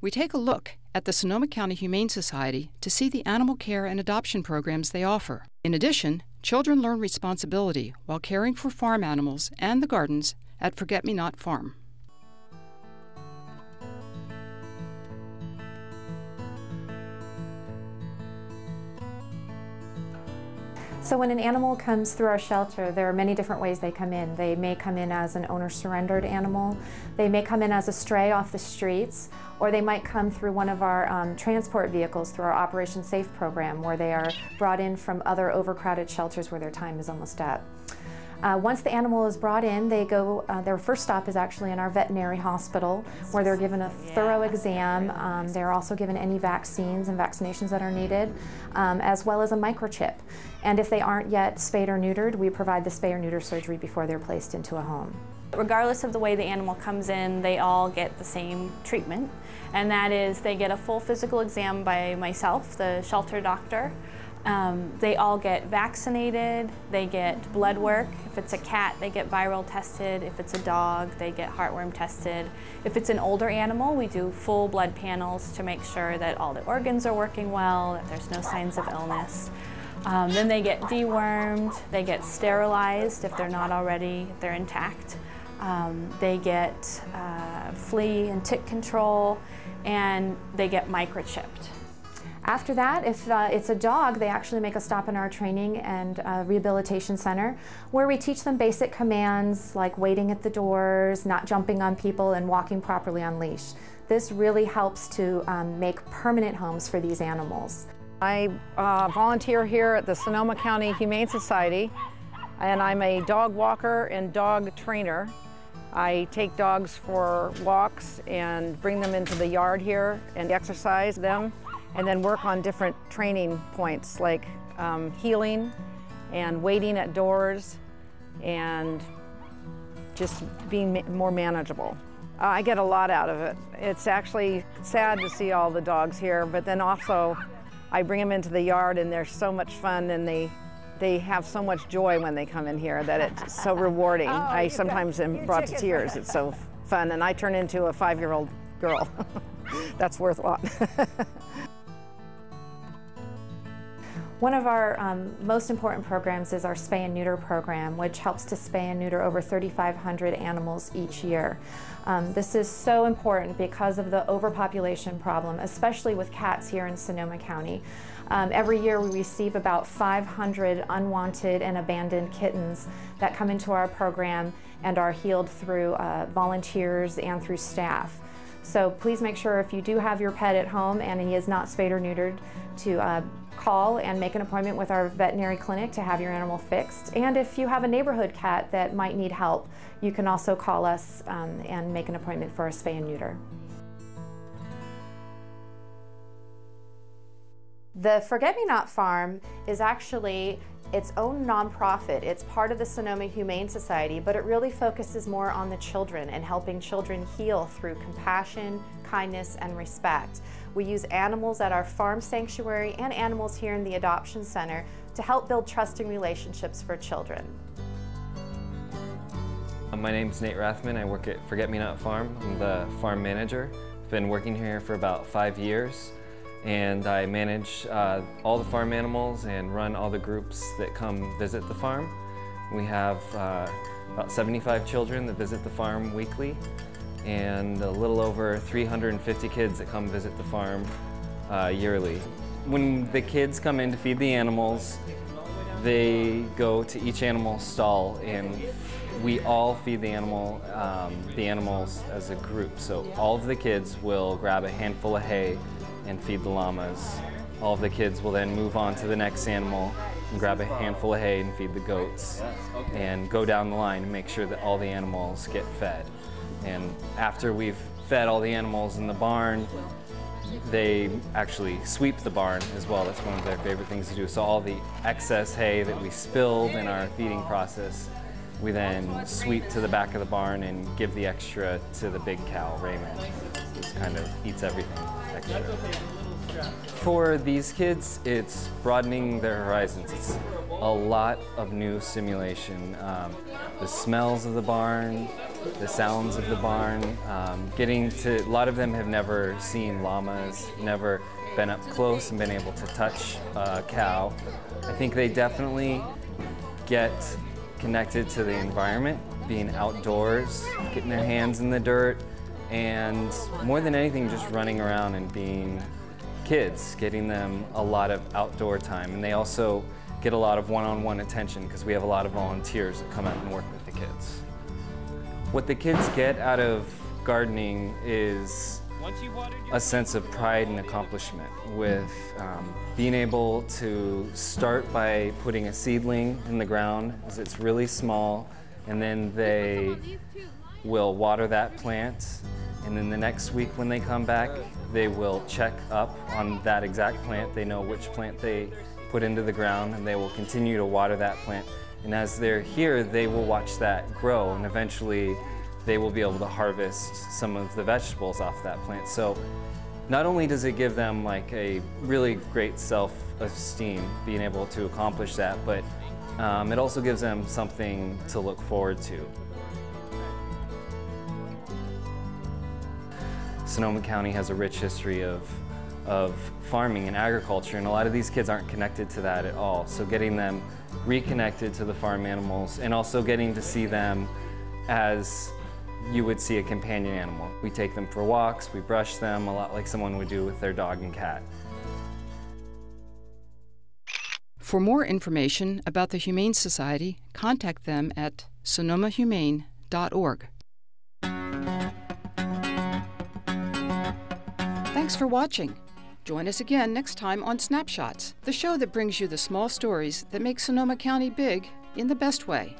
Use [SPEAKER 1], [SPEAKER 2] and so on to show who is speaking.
[SPEAKER 1] We take a look at the Sonoma County Humane Society to see the animal care and adoption programs they offer. In addition, children learn responsibility while caring for farm animals and the gardens at Forget-Me-Not Farm.
[SPEAKER 2] So when an animal comes through our shelter, there are many different ways they come in. They may come in as an owner-surrendered animal, they may come in as a stray off the streets, or they might come through one of our transport vehicles through our Operation Safe program, where they are brought in from other overcrowded shelters where their time is almost up. Once the animal is brought in, they go, their first stop is actually in our veterinary hospital, where they're given a thorough exam. They're also given any vaccines and vaccinations that are needed, as well as a microchip. And if they aren't yet spayed or neutered, we provide the spay or neuter surgery before they're placed into a home.
[SPEAKER 3] Regardless of the way the animal comes in, they all get the same treatment, and that is they get a full physical exam by myself, the shelter doctor. They all get vaccinated, they get blood work. If it's a cat, they get viral tested. If it's a dog, they get heartworm tested. If it's an older animal, we do full blood panels to make sure that all the organs are working well, that there's no signs of illness. Then they get dewormed, they get sterilized if they're not already, if they're intact. They get flea and tick control, and they get microchipped.
[SPEAKER 2] After that, if it's a dog, they actually make a stop in our training and rehabilitation center, where we teach them basic commands like waiting at the doors, not jumping on people, and walking properly on leash. This really helps to make permanent homes for these animals.
[SPEAKER 4] I volunteer here at the Sonoma County Humane Society, and I'm a dog walker and dog trainer. I take dogs for walks and bring them into the yard here and exercise them, and then work on different training points like heeling and waiting at doors and just being more manageable. I get a lot out of it. It's actually sad to see all the dogs here, but then also I bring them into the yard and they're so much fun, and they have so much joy when they come in here that it's so rewarding. I sometimes am brought to tears. It's so fun, and I turn into a 5-year-old girl. That's worth a lot.
[SPEAKER 2] One of our most important programs is our spay and neuter program, which helps to spay and neuter over 3,500 animals each year. This is so important because of the overpopulation problem, especially with cats here in Sonoma County. Every year we receive about 500 unwanted and abandoned kittens that come into our program and are healed through volunteers and through staff. So please make sure, if you do have your pet at home and he is not spayed or neutered, to call and make an appointment with our veterinary clinic to have your animal fixed. And if you have a neighborhood cat that might need help, you can also call us and make an appointment for a spay and neuter. The Forget-Me-Not Farm is actually its own nonprofit. It's part of the Sonoma Humane Society, but it really focuses more on the children and helping children heal through compassion, kindness, and respect. We use animals at our farm sanctuary and animals here in the adoption center to help build trusting relationships for children.
[SPEAKER 5] My name's Nate Rathman. I work at Forget-Me-Not Farm. I'm the farm manager. I've been working here for about 5 years, and I manage all the farm animals and run all the groups that come visit the farm. We have about 75 children that visit the farm weekly, and a little over 350 kids that come visit the farm yearly. When the kids come in to feed the animals, they go to each animal stall, and we all feed the animals as a group. So all of the kids will grab a handful of hay and feed the llamas. All of the kids will then move on to the next animal and grab a handful of hay and feed the goats, and go down the line and make sure that all the animals get fed. And after we've fed all the animals in the barn, they actually sweep the barn as well. That's one of their favorite things to do. So all the excess hay that we spilled in our feeding process, we then sweep to the back of the barn and give the extra to the big cow, Raymond. He just kind of eats everything extra. For these kids, it's broadening their horizons. It's a lot of new stimulation. The smells of the barn, the sounds of the barn, a lot of them have never seen llamas, never been up close and been able to touch a cow. I think they definitely get connected to the environment, being outdoors, getting their hands in the dirt, and more than anything, just running around and being kids, getting them a lot of outdoor time. And they also get a lot of one-on-one attention because we have a lot of volunteers that come out and work with the kids. What the kids get out of gardening is a sense of pride and accomplishment with being able to start by putting a seedling in the ground as it's really small, and then they will water that plant, and then the next week when they come back they will check up on that exact plant. They know which plant they put into the ground, and they will continue to water that plant, and as they're here they will watch that grow, and eventually they will be able to harvest some of the vegetables off that plant. So not only does it give them like a really great self-esteem being able to accomplish that, but it also gives them something to look forward to. Sonoma County has a rich history of farming and agriculture, and a lot of these kids aren't connected to that at all. So getting them reconnected to the farm animals and also getting to see them as you would see a companion animal. We take them for walks, we brush them, a lot like someone would do with their dog and cat.
[SPEAKER 1] For more information about the Humane Society, contact them at sonomahumane.org. Thanks for watching. Join us again next time on Snapshots, the show that brings you the small stories that make Sonoma County big in the best way.